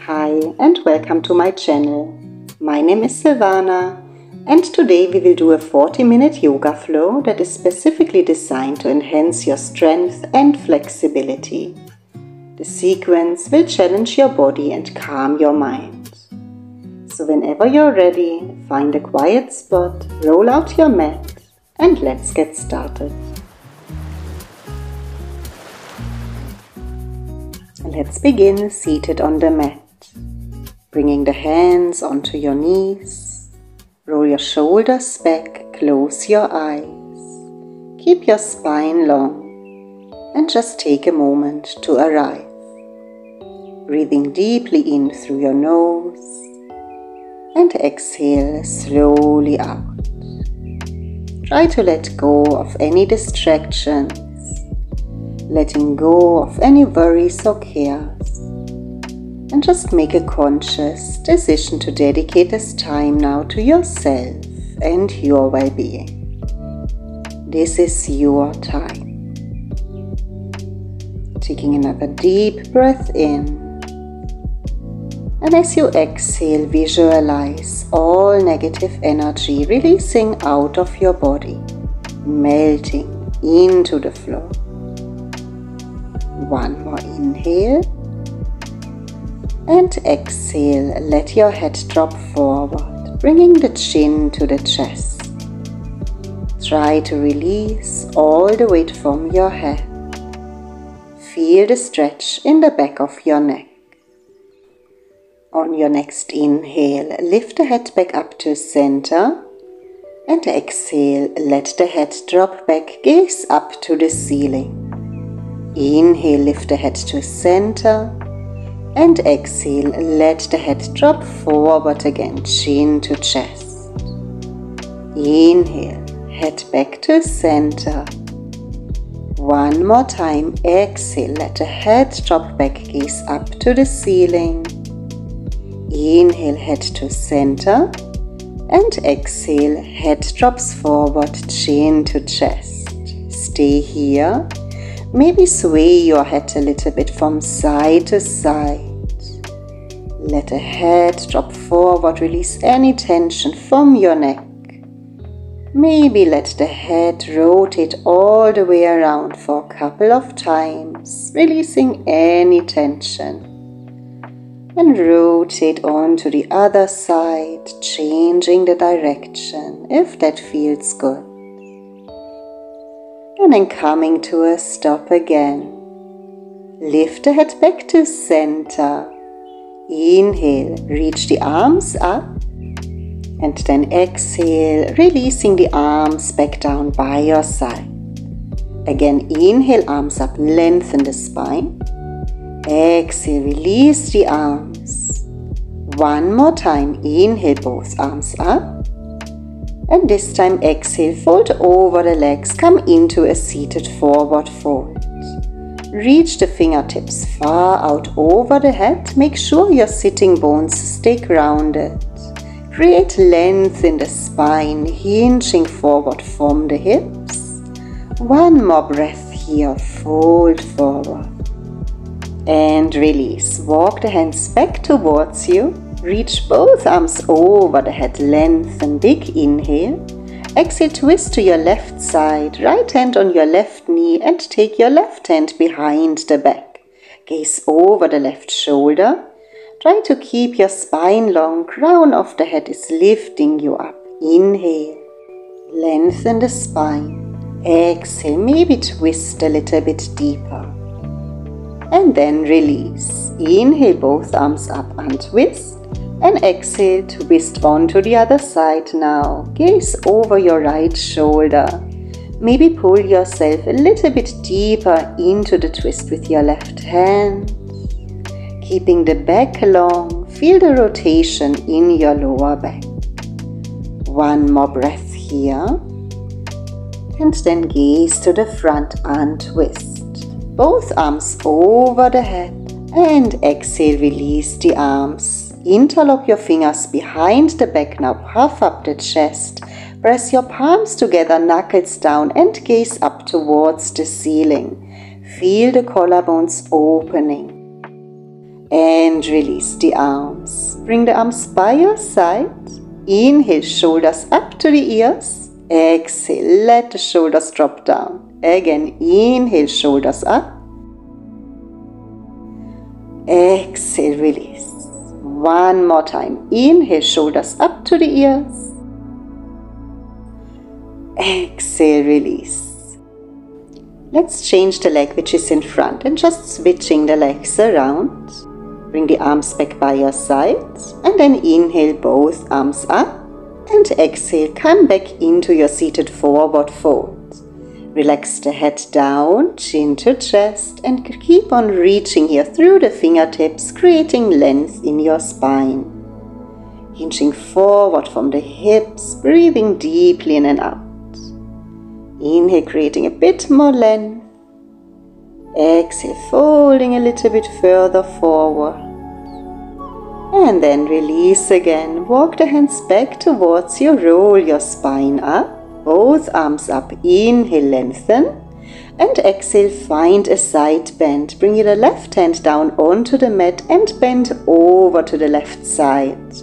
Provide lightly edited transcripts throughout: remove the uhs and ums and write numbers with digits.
Hi and welcome to my channel. My name is Silvana and today we will do a 40-minute yoga flow that is specifically designed to enhance your strength and flexibility. The sequence will challenge your body and calm your mind. So whenever you're ready, find a quiet spot, roll out your mat and let's get started. Let's begin seated on the mat. Bringing the hands onto your knees, roll your shoulders back, close your eyes, keep your spine long and just take a moment to arrive. Breathing deeply in through your nose and exhale slowly out. Try to let go of any distractions, letting go of any worries or cares. And just make a conscious decision to dedicate this time now to yourself and your well-being. This is your time. Taking another deep breath in. And as you exhale, visualize all negative energy releasing out of your body, melting into the floor. One more inhale. And exhale, let your head drop forward, bringing the chin to the chest. Try to release all the weight from your head. Feel the stretch in the back of your neck. On your next inhale, lift the head back up to center. And exhale, let the head drop back, gaze up to the ceiling. Inhale, lift the head to center. And exhale, let the head drop forward again, chin to chest. Inhale, head back to center. One more time, exhale, let the head drop back, gaze up to the ceiling. Inhale, head to center. And exhale, head drops forward, chin to chest. Stay here. Maybe sway your head a little bit from side to side. Let the head drop forward, release any tension from your neck. Maybe let the head rotate all the way around for a couple of times, releasing any tension. And rotate on to the other side, changing the direction if that feels good. And then coming to a stop again. Lift the head back to center. Inhale, reach the arms up. And then exhale, releasing the arms back down by your side. Again, inhale, arms up, lengthen the spine. Exhale, release the arms. One more time, inhale, both arms up. And this time exhale, fold over the legs, come into a seated forward fold. Reach the fingertips far out over the head. Make sure your sitting bones stay grounded. Create length in the spine, hinging forward from the hips. One more breath here, fold forward. And release. Walk the hands back towards you. Reach both arms over the head, lengthen, big inhale. Exhale, twist to your left side, right hand on your left knee and take your left hand behind the back. Gaze over the left shoulder. Try to keep your spine long, crown of the head is lifting you up. Inhale, lengthen the spine. Exhale, maybe twist a little bit deeper. And then release. Inhale, both arms up and twist. And exhale, twist on to the other side now. Gaze over your right shoulder. Maybe pull yourself a little bit deeper into the twist with your left hand. Keeping the back long, feel the rotation in your lower back. One more breath here. And then gaze to the front and twist. Both arms over the head. And exhale, release the arms. Interlock your fingers behind the back, now puff up the chest. Press your palms together, knuckles down and gaze up towards the ceiling. Feel the collarbones opening. And release the arms. Bring the arms by your side. Inhale, shoulders up to the ears. Exhale, let the shoulders drop down. Again, inhale, shoulders up. Exhale, release. One more time. Inhale, shoulders up to the ears. Exhale, release. Let's change the leg which is in front and just switching the legs around. Bring the arms back by your sides and then inhale both arms up and exhale, come back into your seated forward fold. Relax the head down, chin to chest and keep on reaching here through the fingertips, creating length in your spine. Hinging forward from the hips, breathing deeply in and out. Inhale, creating a bit more length. Exhale, folding a little bit further forward. And then release again. Walk the hands back towards you. Roll your spine up. Both arms up. Inhale, lengthen. And exhale, find a side bend. Bring your left hand down onto the mat and bend over to the left side.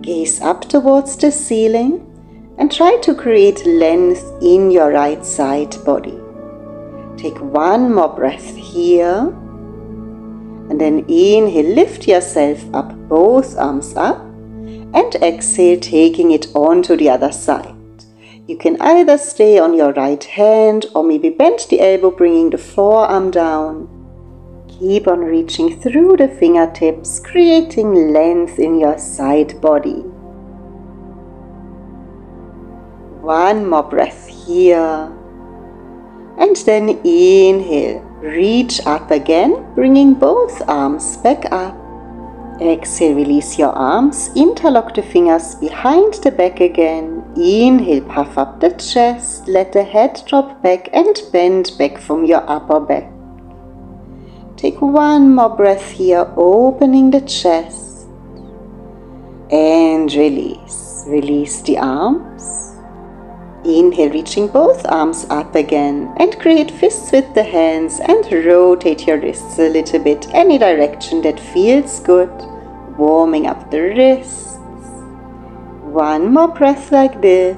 Gaze up towards the ceiling and try to create length in your right side body. Take one more breath here, and then inhale, lift yourself up, both arms up, and exhale, taking it on to the other side. You can either stay on your right hand or maybe bend the elbow, bringing the forearm down. Keep on reaching through the fingertips, creating length in your side body. One more breath here. And then inhale, reach up again, bringing both arms back up. Exhale, release your arms, interlock the fingers behind the back again. Inhale, puff up the chest, let the head drop back and bend back from your upper back. Take one more breath here, opening the chest. And release. Release the arms. Inhale, reaching both arms up again and create fists with the hands and rotate your wrists a little bit, any direction that feels good, warming up the wrists. One more breath like this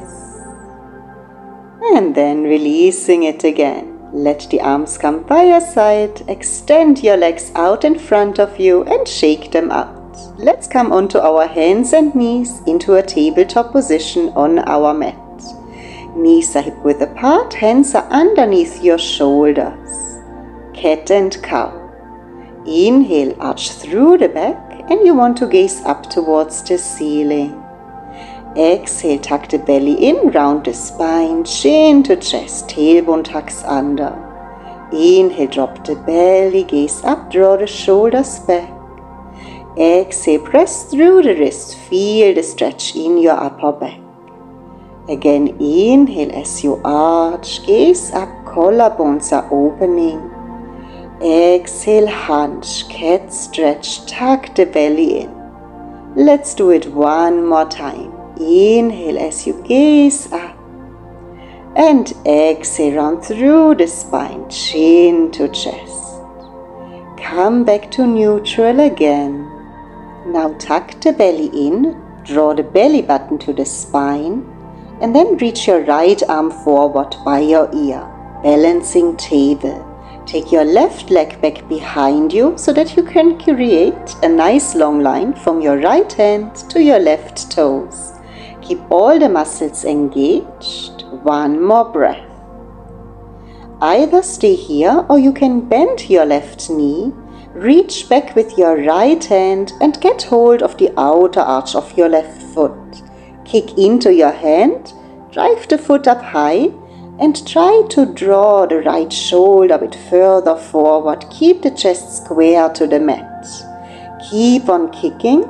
and then releasing it again. Let the arms come by your side, extend your legs out in front of you and shake them out. Let's come onto our hands and knees into a tabletop position on our mat. Knees are hip-width apart, hands are underneath your shoulders. Cat and cow. Inhale, arch through the back and you want to gaze up towards the ceiling. Exhale, tuck the belly in, round the spine, chin to chest, tailbone tucks under. Inhale, drop the belly, gaze up, draw the shoulders back. Exhale, press through the wrist, feel the stretch in your upper back. Again, inhale as you arch, gaze up, collarbones are opening. Exhale, hunch, cat stretch, tuck the belly in. Let's do it one more time. Inhale as you gaze up. And exhale, round through the spine, chin to chest. Come back to neutral again. Now tuck the belly in, draw the belly button to the spine. And then reach your right arm forward by your ear, balancing table. Take your left leg back behind you so that you can create a nice long line from your right hand to your left toes. Keep all the muscles engaged. One more breath. Either stay here or you can bend your left knee, reach back with your right hand and get hold of the outer arch of your left foot. Kick into your hand, drive the foot up high and try to draw the right shoulder a bit further forward. Keep the chest square to the mat. Keep on kicking,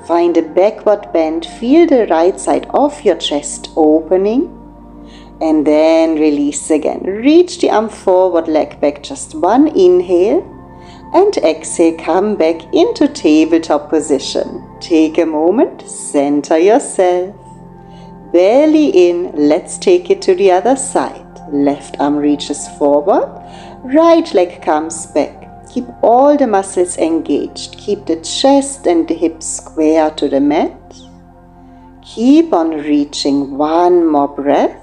find a backward bend, feel the right side of your chest opening and then release again. Reach the arm forward, leg back, just one inhale and exhale, come back into tabletop position. Take a moment, center yourself. Belly in, let's take it to the other side. Left arm reaches forward, right leg comes back. Keep all the muscles engaged. Keep the chest and the hips square to the mat. Keep on reaching. One more breath.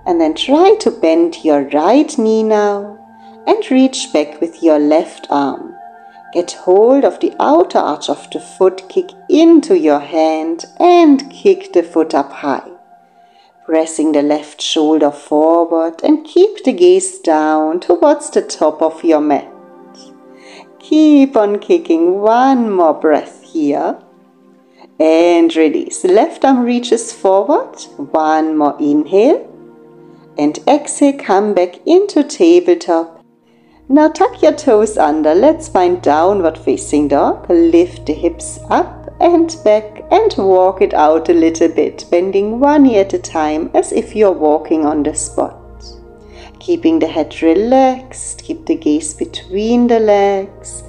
And then try to bend your right knee now and reach back with your left arm. Get hold of the outer arch of the foot, kick into your hand and kick the foot up high. Pressing the left shoulder forward and keep the gaze down towards the top of your mat. Keep on kicking. One more breath here. And release. Left arm reaches forward. One more inhale. And exhale, come back into tabletop. Now tuck your toes under. Let's find downward facing dog. Lift the hips up and back and walk it out a little bit, bending one knee at a time as if you're walking on the spot. Keeping the head relaxed, keep the gaze between the legs,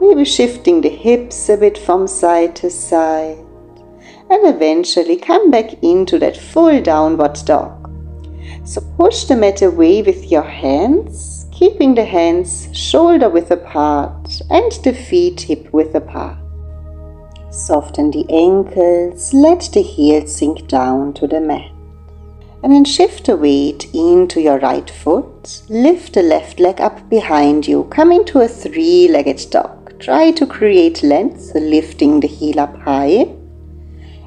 maybe shifting the hips a bit from side to side, and eventually come back into that full downward dog. So push the mat away with your hands, keeping the hands shoulder width apart and the feet hip width apart. Soften the ankles, let the heels sink down to the mat. And then shift the weight into your right foot. Lift the left leg up behind you, coming to a three-legged dog. Try to create length, lifting the heel up high.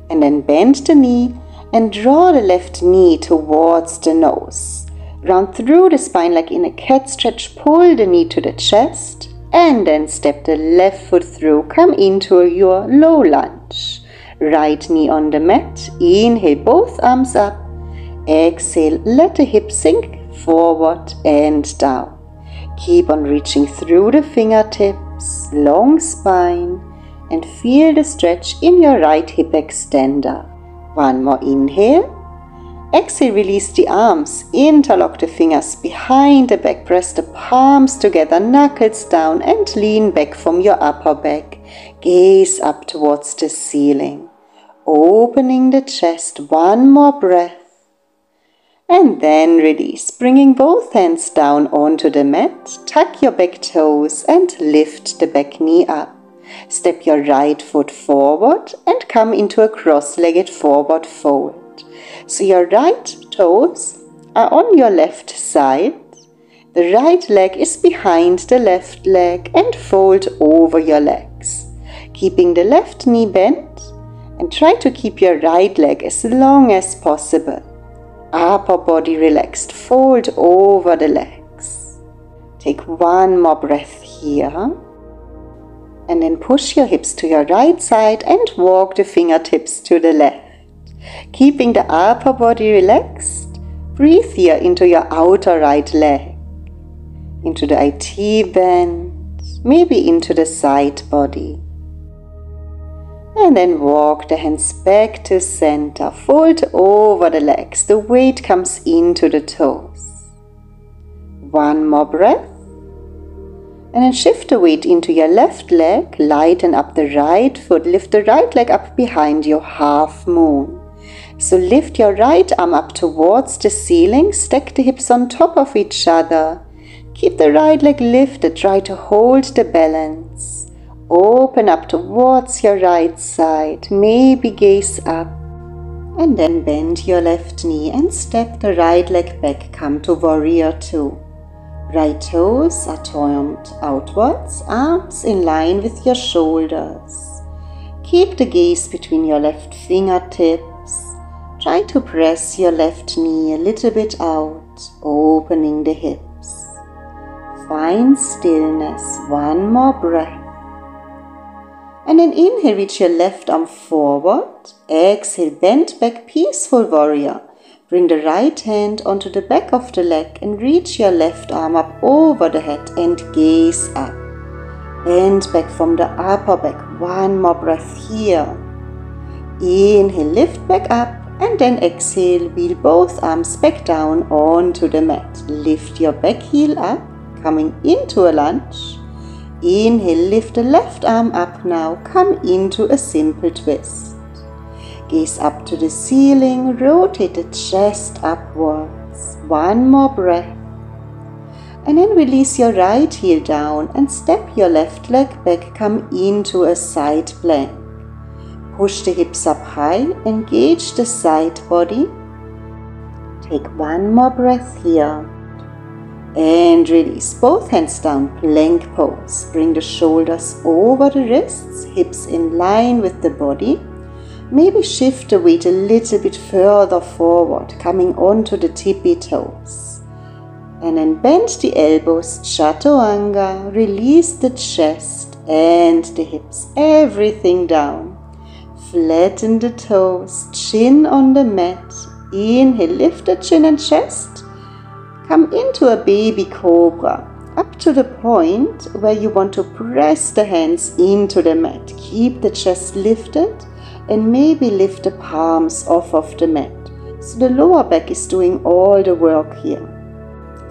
And then bend the knee and draw the left knee towards the nose. Round through the spine like in a cat stretch, pull the knee to the chest. And then step the left foot through, come into your low lunge. Right knee on the mat, inhale both arms up. Exhale, let the hips sink forward and down. Keep on reaching through the fingertips, long spine, and feel the stretch in your right hip extender. One more inhale. Exhale, release the arms, interlock the fingers behind the back, press the palms together, knuckles down and lean back from your upper back. Gaze up towards the ceiling, opening the chest. One more breath. And then release, bringing both hands down onto the mat. Tuck your back toes and lift the back knee up. Step your right foot forward and come into a cross-legged forward fold. So your right toes are on your left side. The right leg is behind the left leg and fold over your legs. Keeping the left knee bent and try to keep your right leg as long as possible. Upper body relaxed, fold over the legs. Take one more breath here. And then push your hips to your right side and walk the fingertips to the left. Keeping the upper body relaxed, breathe here into your outer right leg, into the IT bend, maybe into the side body. And then walk the hands back to center, fold over the legs, the weight comes into the toes. One more breath. And then shift the weight into your left leg, lighten up the right foot, lift the right leg up behind you, half moon. So lift your right arm up towards the ceiling, stack the hips on top of each other. Keep the right leg lifted, try to hold the balance. Open up towards your right side, maybe gaze up. And then bend your left knee and step the right leg back, come to warrior two. Right toes are turned outwards, arms in line with your shoulders. Keep the gaze between your left fingertips. Try to press your left knee a little bit out, opening the hips. Find stillness. One more breath. And then inhale, reach your left arm forward. Exhale, bend back, peaceful warrior. Bring the right hand onto the back of the leg and reach your left arm up over the head and gaze up. Bend back from the upper back. One more breath here. Inhale, lift back up. And then exhale, wheel both arms back down onto the mat. Lift your back heel up, coming into a lunge. Inhale, lift the left arm up now, come into a simple twist. Gaze up to the ceiling, rotate the chest upwards. One more breath. And then release your right heel down and step your left leg back, come into a side plank. Push the hips up high, engage the side body. Take one more breath here. And release both hands down, plank pose. Bring the shoulders over the wrists, hips in line with the body. Maybe shift the weight a little bit further forward, coming onto the tippy toes. And then bend the elbows, chaturanga, release the chest and the hips, everything down. Flatten the toes, chin on the mat. Inhale, lift the chin and chest. Come into a baby cobra, up to the point where you want to press the hands into the mat. Keep the chest lifted and maybe lift the palms off of the mat. So the lower back is doing all the work here.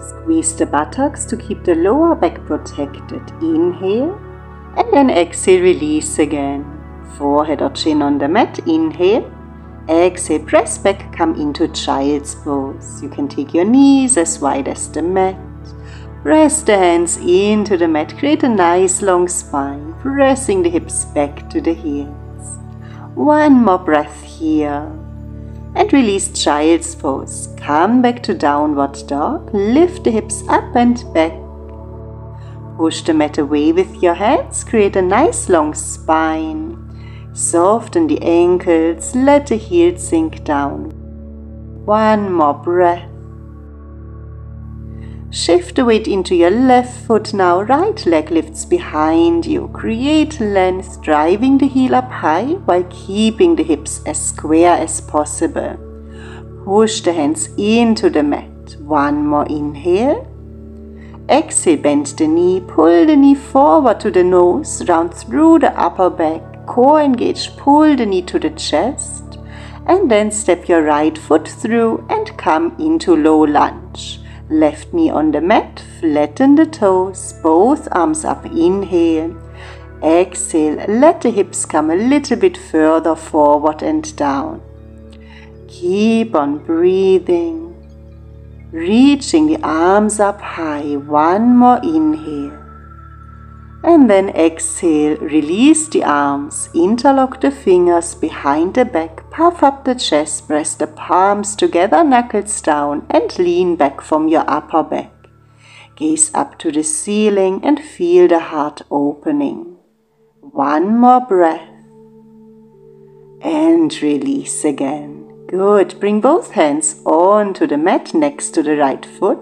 Squeeze the buttocks to keep the lower back protected. Inhale and then exhale, release again. Forehead or chin on the mat. Inhale. Exhale, press back, come into child's pose. You can take your knees as wide as the mat. Press the hands into the mat. Create a nice long spine, pressing the hips back to the heels. One more breath here. And release child's pose. Come back to downward dog. Lift the hips up and back. Push the mat away with your hands. Create a nice long spine. Soften the ankles, let the heels sink down. One more breath. Shift the weight into your left foot now. Right leg lifts behind you. Create length, driving the heel up high while keeping the hips as square as possible. Push the hands into the mat. One more inhale. Exhale, bend the knee, pull the knee forward to the nose, round through the upper back. Core engaged, pull the knee to the chest and then step your right foot through and come into low lunge. Left knee on the mat, flatten the toes, both arms up, inhale. Exhale, let the hips come a little bit further forward and down. Keep on breathing, reaching the arms up high. One more inhale. And then exhale, release the arms, interlock the fingers behind the back, puff up the chest, press the palms together, knuckles down and lean back from your upper back. Gaze up to the ceiling and feel the heart opening. One more breath and release again. Good. Bring both hands onto the mat next to the right foot.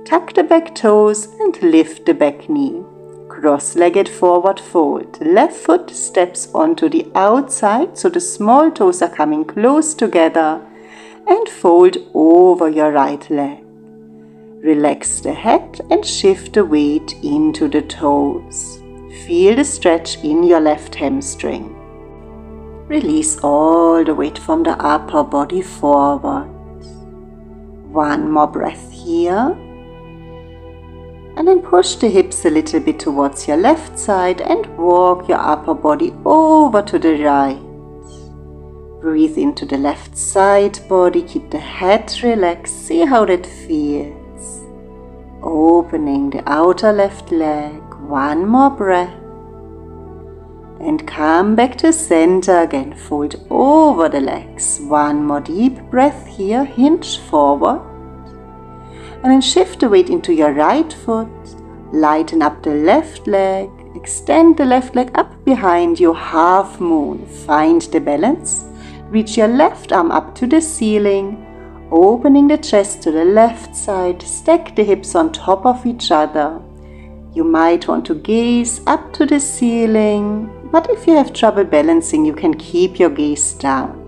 Tuck the back toes and lift the back knee. Cross-legged forward fold. Left foot steps onto the outside so the small toes are coming close together and fold over your right leg. Relax the head and shift the weight into the toes. Feel the stretch in your left hamstring. Release all the weight from the upper body forward. One more breath here. And then push the hips a little bit towards your left side and walk your upper body over to the right. Breathe into the left side body, keep the head relaxed, see how that feels. Opening the outer left leg, one more breath. And come back to center again, fold over the legs. One more deep breath here, hinge forward. And then shift the weight into your right foot, lighten up the left leg, extend the left leg up behind you, half moon, find the balance, reach your left arm up to the ceiling, opening the chest to the left side, stack the hips on top of each other. You might want to gaze up to the ceiling, but if you have trouble balancing, you can keep your gaze down.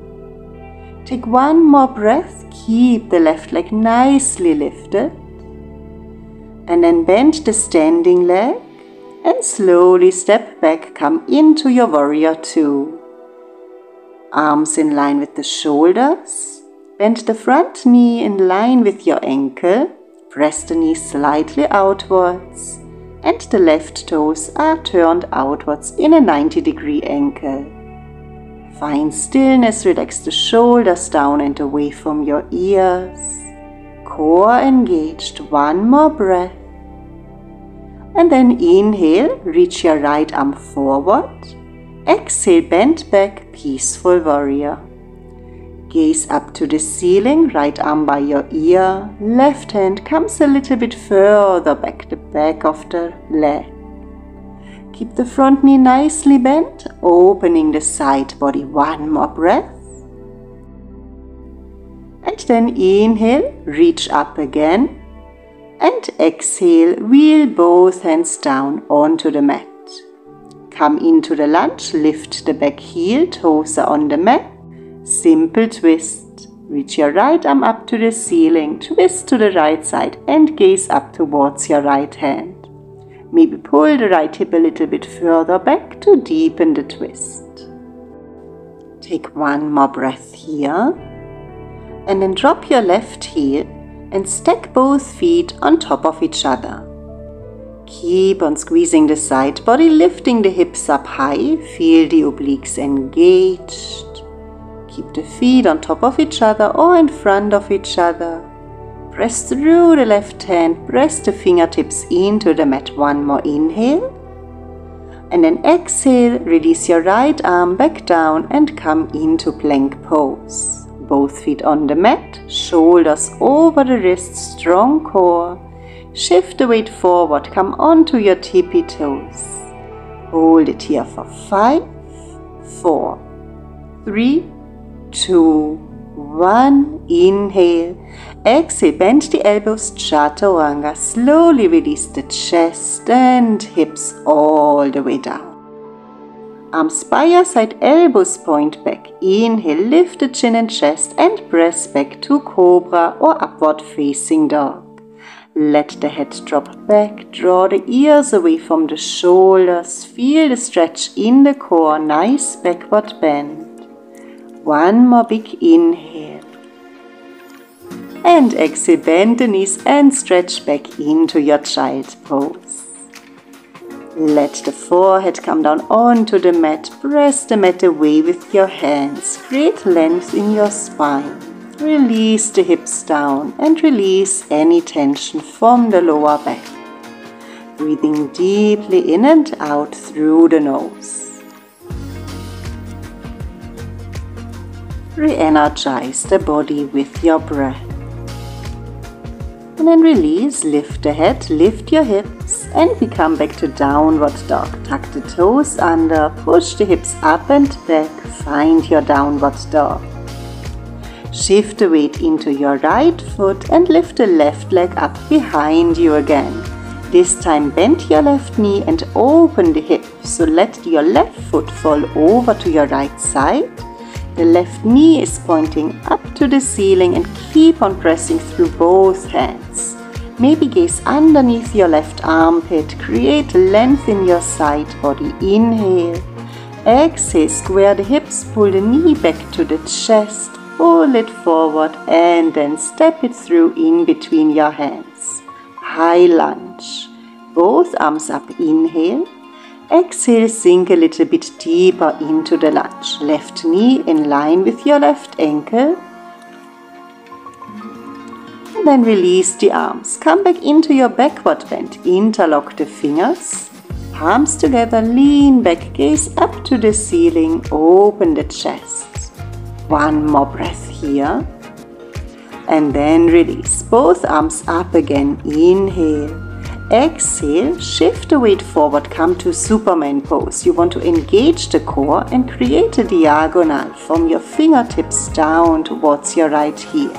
Take one more breath, keep the left leg nicely lifted. And then bend the standing leg and slowly step back, come into your warrior two. Arms in line with the shoulders. Bend the front knee in line with your ankle. Press the knee slightly outwards. And the left toes are turned outwards in a 90-degree angle. Find stillness, relax the shoulders down and away from your ears. Core engaged, one more breath. And then inhale, reach your right arm forward. Exhale, bend back, peaceful warrior. Gaze up to the ceiling, right arm by your ear. Left hand comes a little bit further back, the back of the leg. Keep the front knee nicely bent, opening the side body. One more breath. And then inhale, reach up again. And exhale, wheel both hands down onto the mat. Come into the lunge, lift the back heel, toes are on the mat. Simple twist. Reach your right arm up to the ceiling, twist to the right side and gaze up towards your right hand. Maybe pull the right hip a little bit further back to deepen the twist. Take one more breath here. And then drop your left heel and stack both feet on top of each other. Keep on squeezing the side body, lifting the hips up high. Feel the obliques engaged. Keep the feet on top of each other or in front of each other. Press through the left hand, press the fingertips into the mat. One more inhale. And then exhale, release your right arm back down and come into plank pose. Both feet on the mat, shoulders over the wrists, strong core. Shift the weight forward, come onto your tippy toes. Hold it here for 5, 4, 3, 2, 1. Inhale. Exhale, bend the elbows, chaturanga. Slowly release the chest and hips all the way down. Arms by your side, elbows point back. Inhale, lift the chin and chest and press back to cobra or upward facing dog. Let the head drop back, draw the ears away from the shoulders. Feel the stretch in the core, nice backward bend. One more big inhale. And exhale, bend the knees and stretch back into your child pose. Let the forehead come down onto the mat. Press the mat away with your hands. Create length in your spine. Release the hips down and release any tension from the lower back. Breathing deeply in and out through the nose. Re-energize the body with your breath. And then release, lift the head, lift your hips, and we come back to downward dog. Tuck the toes under, push the hips up and back, find your downward dog. Shift the weight into your right foot and lift the left leg up behind you again. This time bend your left knee and open the hip, so let your left foot fall over to your right side. The left knee is pointing up to the ceiling and keep on pressing through both hands. Maybe gaze underneath your left armpit, create length in your side body. Inhale. Exhale, square the hips, pull the knee back to the chest, pull it forward and then step it through in between your hands. High lunge. Both arms up, inhale. Exhale, sink a little bit deeper into the lunge. Left knee in line with your left ankle. And then release the arms. Come back into your backward bend. Interlock the fingers. Palms together, lean back, gaze up to the ceiling. Open the chest. One more breath here. And then release. Both arms up again. Inhale. Exhale, shift the weight forward, come to Superman pose. You want to engage the core and create a diagonal from your fingertips down towards your right heel.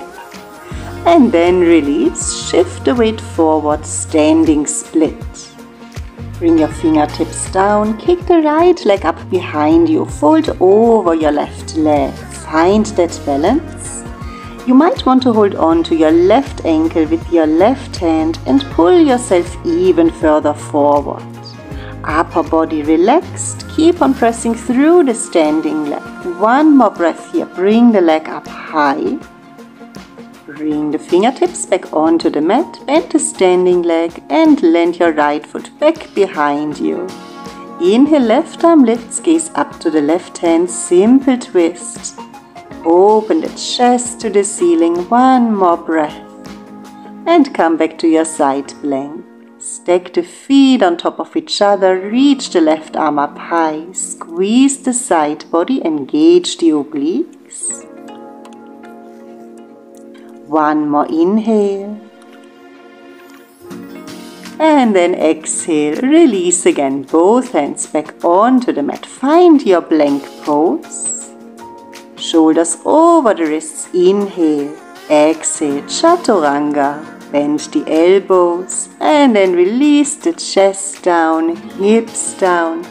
And then release, shift the weight forward, standing split. Bring your fingertips down, kick the right leg up behind you, fold over your left leg. Find that balance. You might want to hold on to your left ankle with your left hand and pull yourself even further forward. Upper body relaxed, keep on pressing through the standing leg. One more breath here, bring the leg up high. Bring the fingertips back onto the mat, bend the standing leg and land your right foot back behind you. Inhale, left arm lifts, gaze up to the left hand, simple twist. Open the chest to the ceiling, one more breath. And come back to your side plank. Stack the feet on top of each other, reach the left arm up high, squeeze the side body, engage the obliques. One more inhale. And then exhale, release again, both hands back onto the mat. Find your plank pose. Shoulders over the wrists, inhale. Exhale, chaturanga. Bend the elbows and then release the chest down, hips down.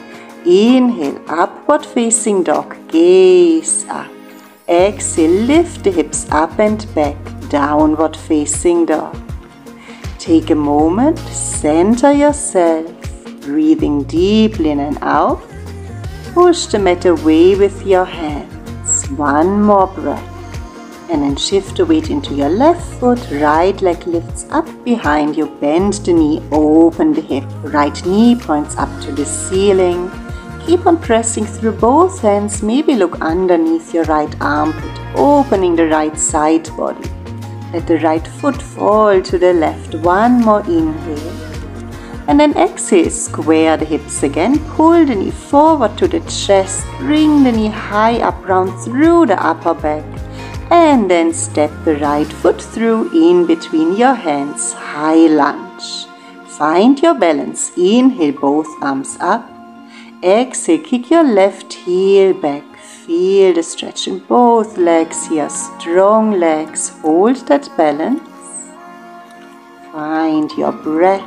Inhale, upward facing dog, gaze up. Exhale, lift the hips up and back, downward facing dog. Take a moment, center yourself, breathing deeply in and out. Push the mat away with your hands. One more breath. And then shift the weight into your left foot, right leg lifts up behind you, bend the knee, open the hip, right knee points up to the ceiling. Keep on pressing through both hands, maybe look underneath your right armpit, opening the right side body. Let the right foot fall to the left, one more inhale. And then exhale, square the hips again, pull the knee forward to the chest, bring the knee high up, round through the upper back. And then step the right foot through in between your hands, high lunge. Find your balance, inhale both arms up. Exhale, kick your left heel back, feel the stretch in both legs here, strong legs, hold that balance. Find your breath.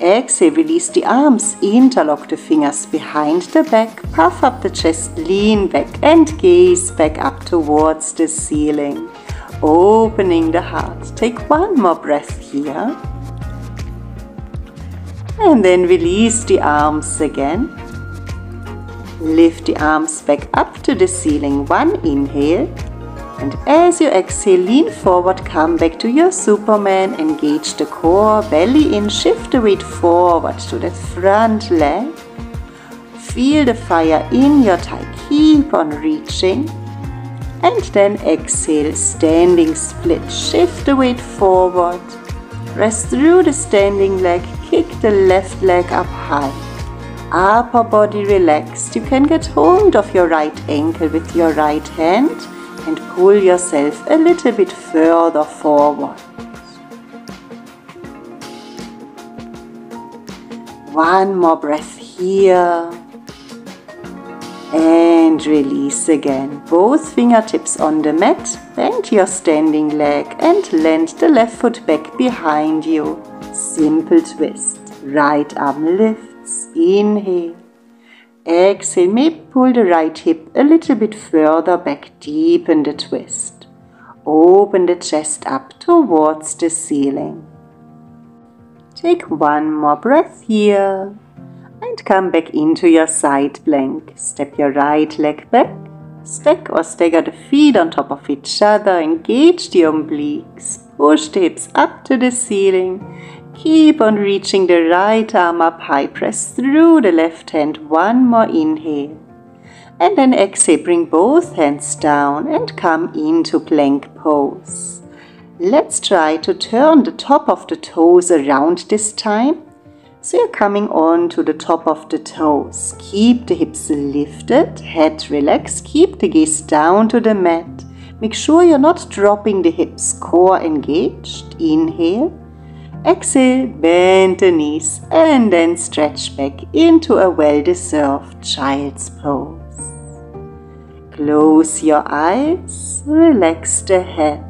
Exhale, release the arms, interlock the fingers behind the back, puff up the chest, lean back and gaze back up towards the ceiling, opening the heart. Take one more breath here. And then release the arms again. Lift the arms back up to the ceiling, one inhale. And as you exhale, lean forward, come back to your Superman, engage the core, belly in, shift the weight forward to that front leg. Feel the fire in your thigh, keep on reaching. And then exhale, standing split, shift the weight forward. Press through the standing leg, kick the left leg up high. Upper body relaxed, you can get hold of your right ankle with your right hand and pull yourself a little bit further forward. One more breath here. And release again. Both fingertips on the mat. Bend your standing leg and land the left foot back behind you. Simple twist. Right arm lifts. Inhale. Exhale, maybe pull the right hip a little bit further back, deepen the twist. Open the chest up towards the ceiling. Take one more breath here and come back into your side plank. Step your right leg back, stack or stagger the feet on top of each other, engage the obliques, push the hips up to the ceiling. Keep on reaching the right arm up high, press through the left hand, one more inhale. And then exhale, bring both hands down and come into plank pose. Let's try to turn the top of the toes around this time. So you're coming on to the top of the toes. Keep the hips lifted, head relaxed, keep the gaze down to the mat. Make sure you're not dropping the hips, core engaged. Inhale. Exhale, bend the knees and then stretch back into a well-deserved child's pose. Close your eyes, relax the head.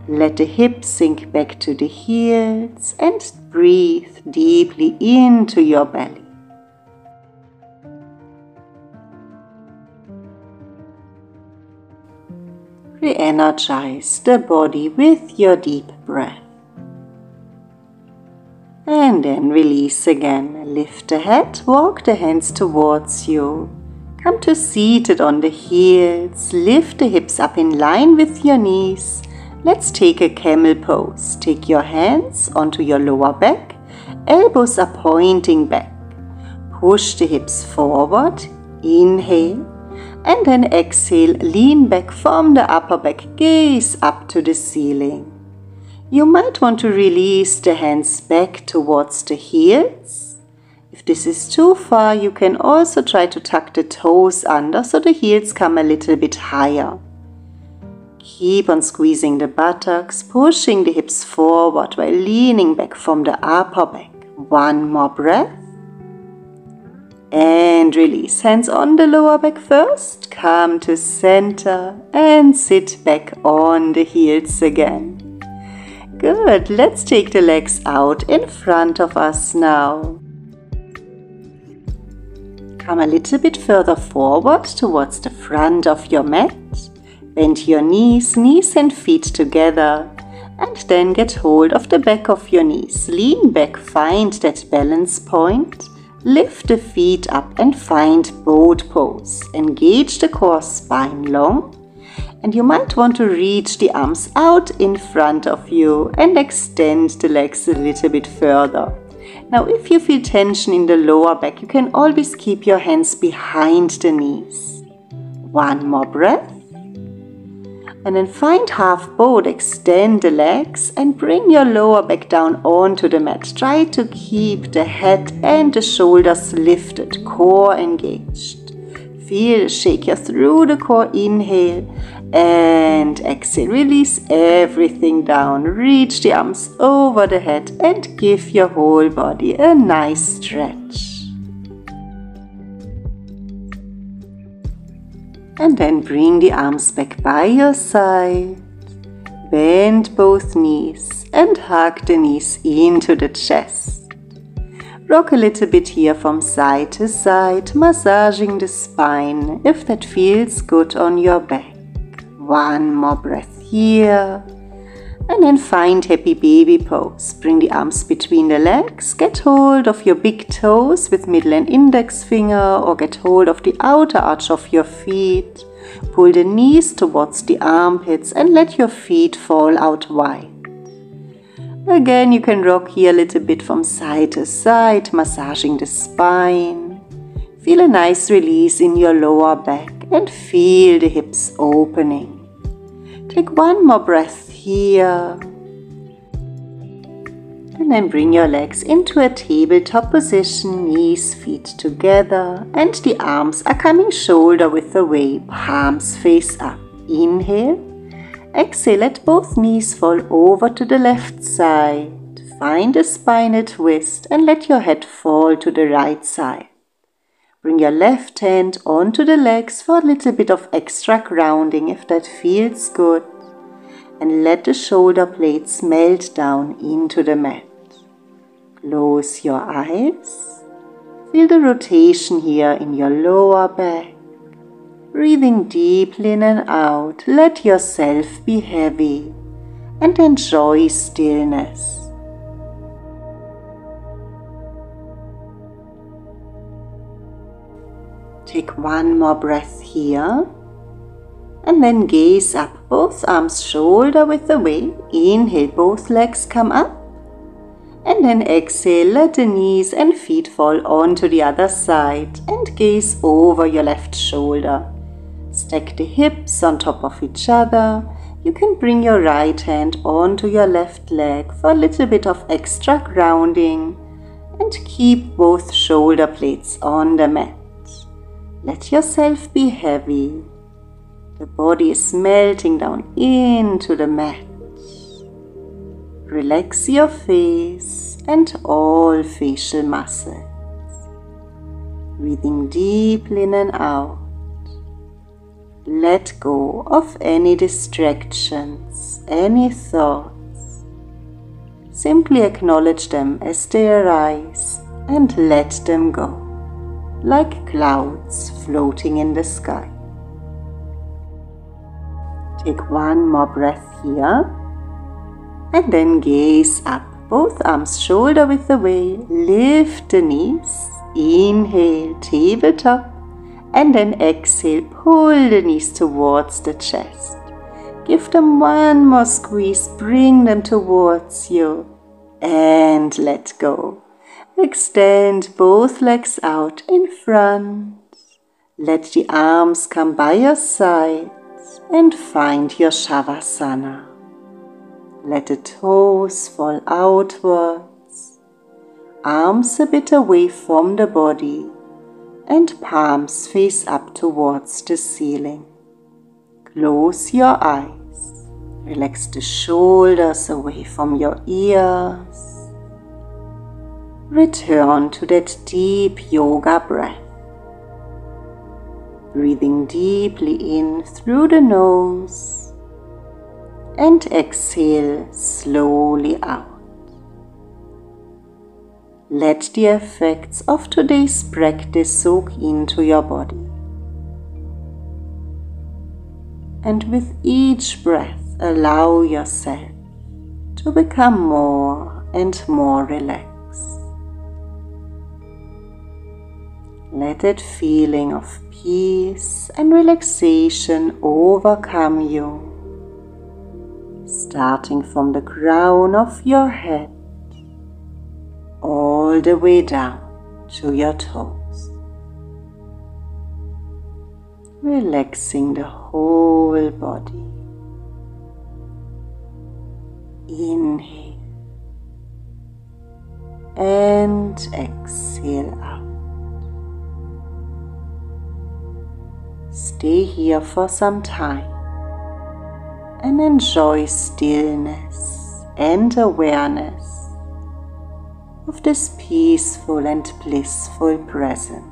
Let the hips sink back to the heels and breathe deeply into your belly. Re-energize the body with your deep breath. And then release again. Lift the head, walk the hands towards you. Come to seated on the heels. Lift the hips up in line with your knees. Let's take a camel pose. Take your hands onto your lower back. Elbows are pointing back. Push the hips forward. Inhale. And then exhale. Lean back from the upper back. Gaze up to the ceiling. You might want to release the hands back towards the heels. If this is too far, you can also try to tuck the toes under so the heels come a little bit higher. Keep on squeezing the buttocks, pushing the hips forward while leaning back from the upper back. One more breath. And release. Hands on the lower back first. Come to center and sit back on the heels again. Good. Let's take the legs out in front of us now. Come a little bit further forward towards the front of your mat. Bend your knees and feet together, and then get hold of the back of your knees. Lean back, find that balance point. Lift the feet up and find boat pose. Engage the core, spine long, and you might want to reach the arms out in front of you and extend the legs a little bit further. Now, if you feel tension in the lower back, you can always keep your hands behind the knees. One more breath. And then find half boat, extend the legs and bring your lower back down onto the mat. Try to keep the head and the shoulders lifted, core engaged. Feel, shake you through the core, inhale and exhale. Release everything down, reach the arms over the head and give your whole body a nice stretch. And then bring the arms back by your side, bend both knees and hug the knees into the chest. Rock a little bit here from side to side, massaging the spine if that feels good on your back. One more breath here. And then find happy baby pose. Bring the arms between the legs, get hold of your big toes with middle and index finger, or get hold of the outer arch of your feet. Pull the knees towards the armpits and let your feet fall out wide. Again, you can rock here a little bit from side to side, massaging the spine. Feel a nice release in your lower back and feel the hips opening. Take one more breath here. And then bring your legs into a tabletop position, knees, feet together, and the arms are coming shoulder width away, palms face up. Inhale. Exhale, let both knees fall over to the left side. Find a spinal twist and let your head fall to the right side. Bring your left hand onto the legs for a little bit of extra grounding if that feels good. And let the shoulder blades melt down into the mat. Close your eyes. Feel the rotation here in your lower back. Breathing deeply in and out, let yourself be heavy and enjoy stillness. Take one more breath here. And then gaze up, both arms shoulder width away. Inhale, both legs come up. And then exhale, let the knees and feet fall onto the other side and gaze over your left shoulder. Stack the hips on top of each other. You can bring your right hand onto your left leg for a little bit of extra grounding and keep both shoulder blades on the mat. Let yourself be heavy. The body is melting down into the mat. Relax your face and all facial muscles. Breathing deeply in and out. Let go of any distractions, any thoughts. Simply acknowledge them as they arise and let them go, like clouds floating in the sky. Take one more breath here and then gaze up, both arms shoulder width away, lift the knees, inhale, tabletop, and then exhale, pull the knees towards the chest. Give them one more squeeze, bring them towards you and let go. Extend both legs out in front. Let the arms come by your side and find your Shavasana. Let the toes fall outwards, arms a bit away from the body, and palms face up towards the ceiling. Close your eyes. Relax the shoulders away from your ears. Return to that deep yoga breath. Breathing deeply in through the nose and exhale slowly out. Let the effects of today's practice soak into your body. And with each breath, allow yourself to become more and more relaxed. Let that feeling of peace and relaxation overcome you, starting from the crown of your head all the way down to your toes, relaxing the whole body. Inhale and exhale out. Stay here for some time and enjoy stillness and awareness of this peaceful and blissful presence.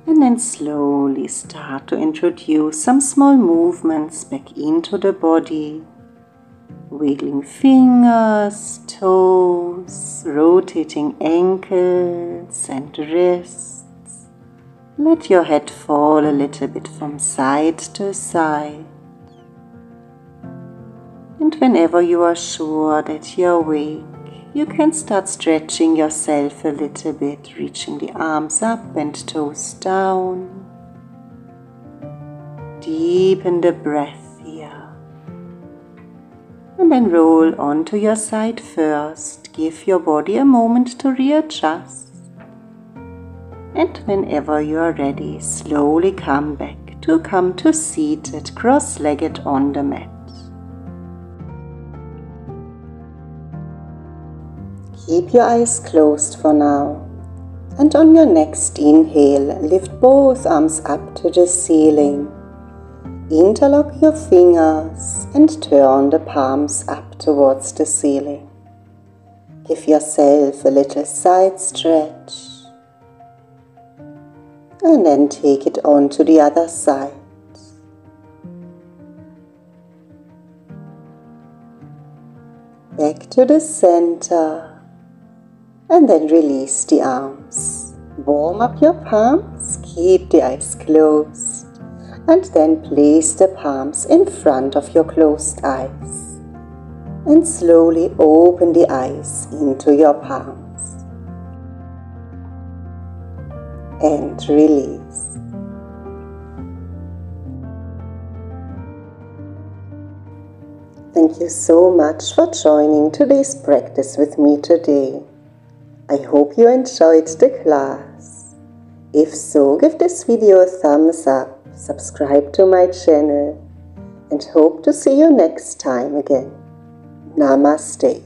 And then slowly start to introduce some small movements back into the body. Wiggling fingers, toes, rotating ankles and wrists. Let your head fall a little bit from side to side. And whenever you are sure that you're awake, you can start stretching yourself a little bit, reaching the arms up and toes down. Deepen the breath here. And then roll onto your side first. Give your body a moment to readjust. And whenever you are ready, slowly come to seated, cross-legged on the mat. Keep your eyes closed for now, and on your next inhale, lift both arms up to the ceiling. Interlock your fingers and turn the palms up towards the ceiling. Give yourself a little side stretch, and then take it on to the other side. Back to the center. And then release the arms. Warm up your palms, keep the eyes closed, and then place the palms in front of your closed eyes. And slowly open the eyes into your palms. And release. Thank you so much for joining today's practice with me today. I hope you enjoyed the class. If so, give this video a thumbs up, subscribe to my channel, and hope to see you next time again. Namaste.